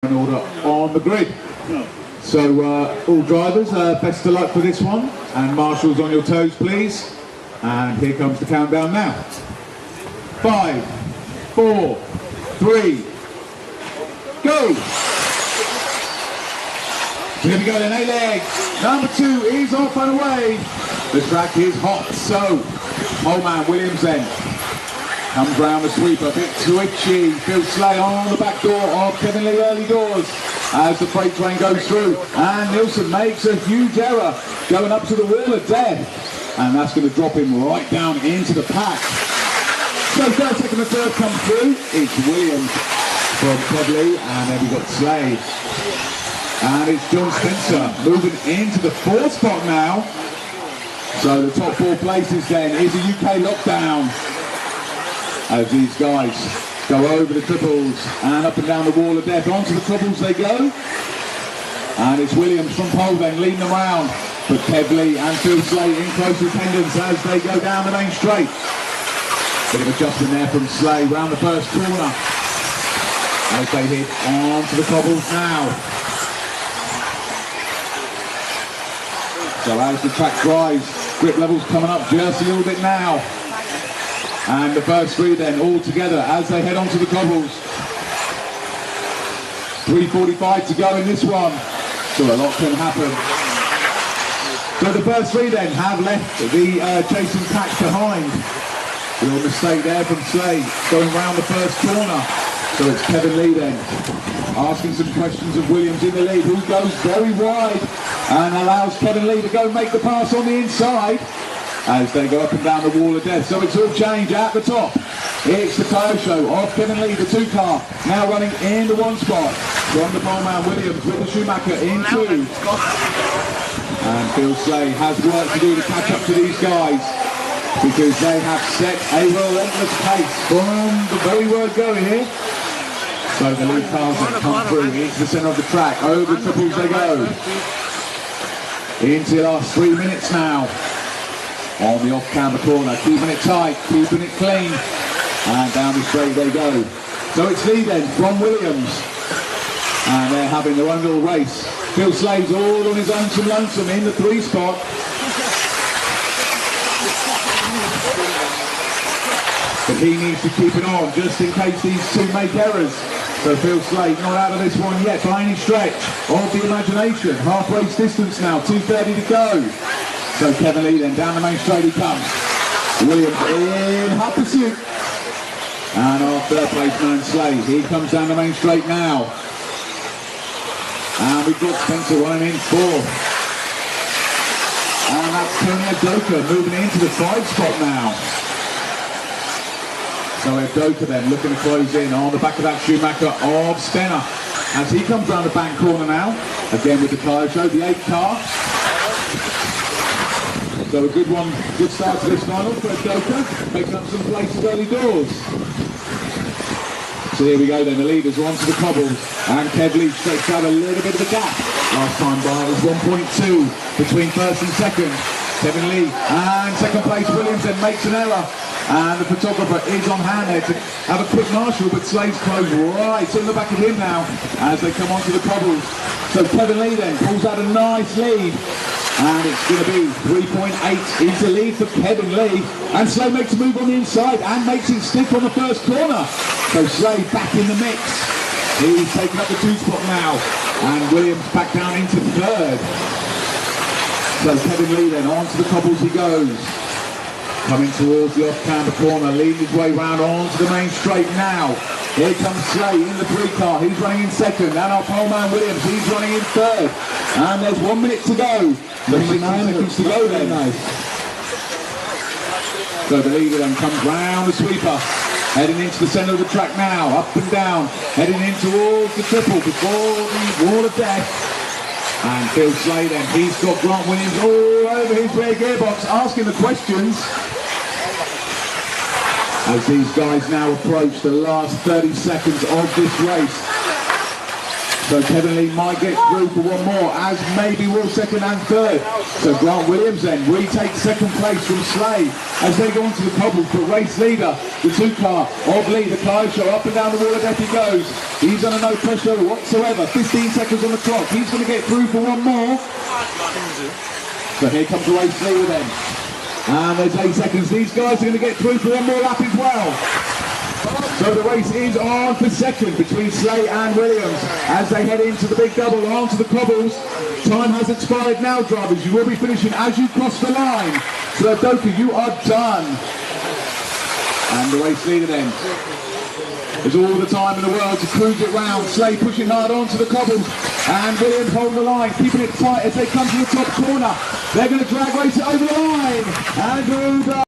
in order on the grid. So all drivers, best of luck for this one, and marshals on your toes please. And here comes the countdown now. 5, 4, 3, go! Here we go then, A-leg. Number 2 is off and away. The track is hot, so old man Williams then comes round the sweep, a bit twitchy. Phil Slay on the back door of Kevin Lee early doors as the freight train goes through. And Nilsson makes a huge error going up to the wall of death. And that's going to drop him right down into the pack. So third, second and third come through. It's Williams from Kevin Lee, and then we've got Slay. And it's John Spencer moving into the 4th spot now. So the top 4 places then is a UK lockdown, as these guys go over the triples and up and down the wall of death. Onto the triples they go. And it's Williams from pole then leading them around. But Kev Lee and Phil Slay in close attendance as they go down the main straight. Bit of adjustment there from Slay round the first corner. As they hit onto the cobbles now. So as the track dries, grip levels coming up just a little bit now. And the first 3 then all together as they head onto the cobbles. 3:45 to go in this one, so a lot can happen. So the first 3 then have left the chasing pack behind. Little mistake there from Slay going round the first corner. So it's Kevin Lee then asking some questions of Williams in the lead, who goes very wide and allows Kevin Lee to go and make the pass on the inside as they go up and down the wall of death. So it's all change at the top. It's the tyre show of Kevin Lee, the 2 car, now running in the 1 spot. From the pole man Williams with the Schumacher in 2. And Phil Slay has work to do to catch up to these guys, because they have set a relentless pace from the very word go here. So the lead cars have come through into the centre of the track. Over the triples they go. Into the last 3 minutes now. On the off-camber corner, keeping it tight, keeping it clean. And down the straight they go. So it's Lee then from Williams. And they're having their own little race. Phil Slay's all on his own lonesome in the 3 spot. But he needs to keep it on just in case these 2 make errors. So Phil Slay not out of this one yet by any stretch of the imagination. Half race distance now, 2:30 to go. So Kevin Lee then down the main straight he comes. Williams in hot pursuit. And our 3rd place man Slay, he comes down the main straight now. And we've got Spencer running in 4th. And that's Tony Adoka moving into the 5 spot now. So Adoka then looking to close in on the back of that Schumacher of Stenner as he comes round the back corner now, again with the tyre show, the 8 car. So a good one, good start to this final for Adoka, making up some places early doors. So here we go then, the leaders are onto the cobbles, and Kev Lee stretched out a little bit of a gap. Last time by it was 1.2 between 1st and 2nd. Kevin Lee and 2nd place Williams then makes an error. And the photographer is on hand there to have a quick marshal, but Slay's close right in the back of him now as they come onto the cobbles. So Kevin Lee then pulls out a nice lead. And it's going to be 3.8 into lead for Kevin Lee. And Slay makes a move on the inside and makes it stick on the first corner. So Slay back in the mix. He's taken up the 2 spot now. And Williams back down into 3rd. So Kevin Lee then onto the cobbles he goes. Coming towards the off-camber corner, leading his way round onto the main straight now. Here comes Slay in the 3 car, he's running in 2nd. And our pole man Williams, he's running in 3rd. And there's 1 minute to go. 59 seconds to go then. Nice. So the leader then comes round the sweeper, heading into the centre of the track now, up and down, heading in towards the triple before the wall of death. And Phil Slay then, he's got Grant Williams all over his rear gearbox, asking the questions. As these guys now approach the last 30 seconds of this race. So Kevin Lee might get through for one more, as maybe will second and third. So Grant Williams then retakes second place from Slade as they go onto the cobbles. But race leader, the 2-car of Lee, the car show, up and down the wall of death he goes. He's under no pressure whatsoever. 15 seconds on the clock. He's going to get through for one more. So here comes the race leader then. And there's 8 seconds. These guys are going to get through for one more lap as well. So the race is on for second between Slade and Williams as they head into the big double onto the cobbles. Time has expired now, drivers. You will be finishing as you cross the line. So Doka, you are done. And the race leader then. There's all the time in the world to cruise it round. Slade pushing hard onto the cobbles. And Williams holding the line, keeping it tight as they come to the top corner. They're going to drag race it over the line. Andrew